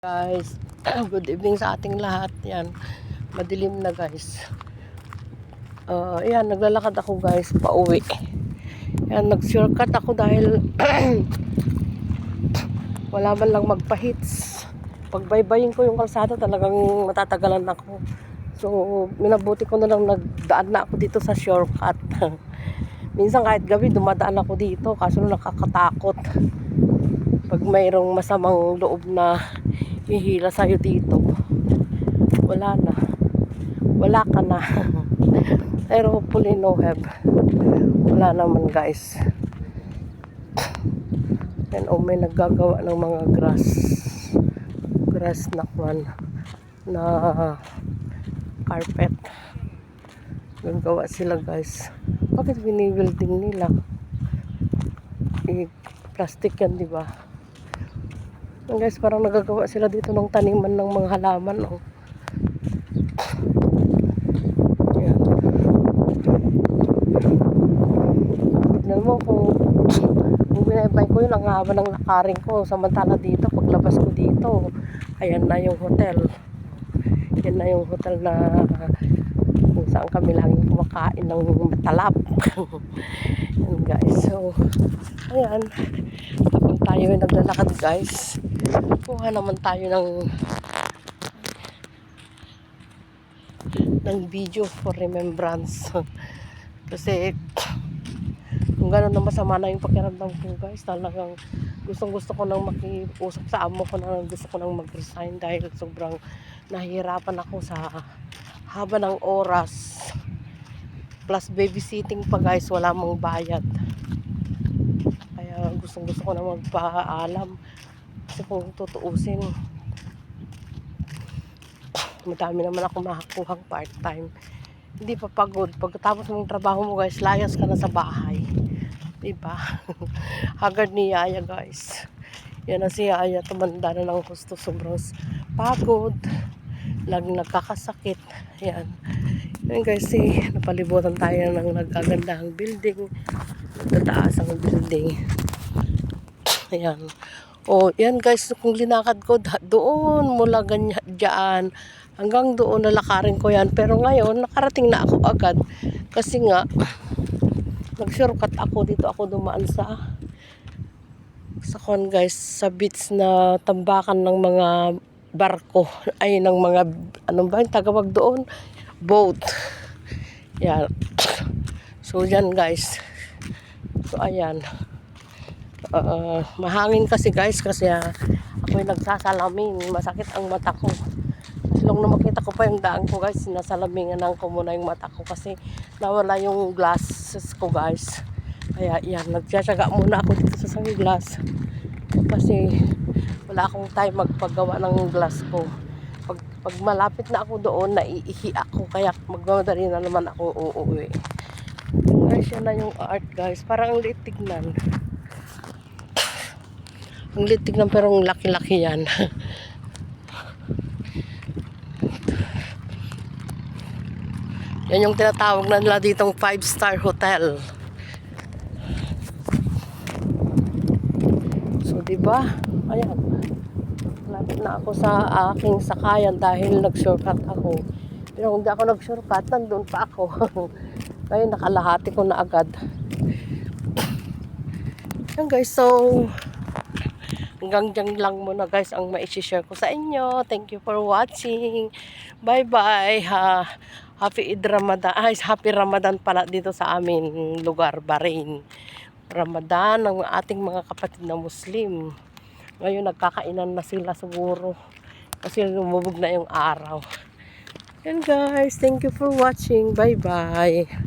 Guys, good evening sa ating lahat. Yan, madilim na guys. Yan, naglalakad ako guys, pauwi. Yan, nag-shortcut ako dahil wala man lang magpa-hits. Pagbaybayin ko yung kalsada, talagang matatagalan ako. So, minabuti ko na lang nagdaan na ako dito sa shortcut. Minsan kahit gabi, dumadaan ako dito, kaso nakakatakot. Pag mayroong masamang loob na hihila sa'yo dito, wala na, wala ka na. Pero hopefully no have, wala naman guys. And may naggagawa ng mga grass na kwan na carpet. Gagawa sila guys. Bakit binibuilding nila? Plastic yan, di ba? Guys, parang nagagawa sila dito ng taniman ng mga halaman. Oh. Yan. Tignan mo kung binaybay ko yun, ang haba ng lakarin ko. Samantala dito, paglabas ko dito, ayan na yung hotel. Yan na yung hotel na kung saan kami laging kumakain ng matalap. Yan guys. So, ayan. Habang tayo ay naglalakad guys, kuha naman tayo ng video for remembrance. Kasi kung gano'n na masama na yung pakiramdam ko guys, talagang gustong-gusto ko nang makiusap sa amo ko na gusto ko nang mag-resign dahil sobrang nahihirapan ako sa haba ng oras. Plus babysitting pa guys, wala mang bayad. Kaya gustong-gusto ko na magpaalam. Kasi kung tutuusin, madami naman ako makakuhang part-time. Hindi pa pagod. Pagkatapos ng trabaho mo guys, layas ka na sa bahay. Diba? Haggard ni Yaya guys. Yan na si Yaya, tumanda na ng gusto. Sobrang pagod. Laging nagkakasakit. Yan. Yan guys, napalibutan tayo ng nagkagandahang building. Nagtataas ang building. Ayan. O, yan guys, kung linakad ko doon mula dyan hanggang doon nalakarin ko yan. Pero ngayon, nakarating na ako agad. Kasi nga, nag-shortcut ako dito. Ako dumaan sa guys, sa beach na tambakan ng mga barko. Ay, ng mga, ano ba yung tagawag doon? Boat. Yan. So, yan guys. So, ayan. Mahangin kasi guys kasi ako'y nagsasalamin, masakit ang mata ko. Silong na makita ko pa yung daan ko guys, sinasalamingan ko muna yung mata ko kasi nawala yung glasses ko guys. Kaya yan, nagtsatsaga muna ako dito sa sunglass kasi wala akong time magpagawa ng glass ko. Pag malapit na ako doon, naiihi ako, kaya magmamadali na naman ako uuwi. Guys, yan na yung art guys, parang ang liit tignan. Ang litig lang pero ang laki-laki yan. Yan yung tinatawag na nila ditong 5-star hotel. So, diba? Ayan. Lapit na ako sa aking sakayan dahil nag-shortcut ako. Pero kung di ako nag-shortcut, nandun pa ako. Ngayon, nakalahati ko na agad. Yan guys, so hanggang dyan lang muna guys ang ma-share ko sa inyo. Thank you for watching. Bye bye. Happy Eid Ramadan. Happy Ramadan pala dito sa aming lugar, Bahrain. Ramadan ng ating mga kapatid na Muslim. Ngayon nagkakainan na sila siguro kasi lumubog na yung araw. And guys, thank you for watching. Bye bye.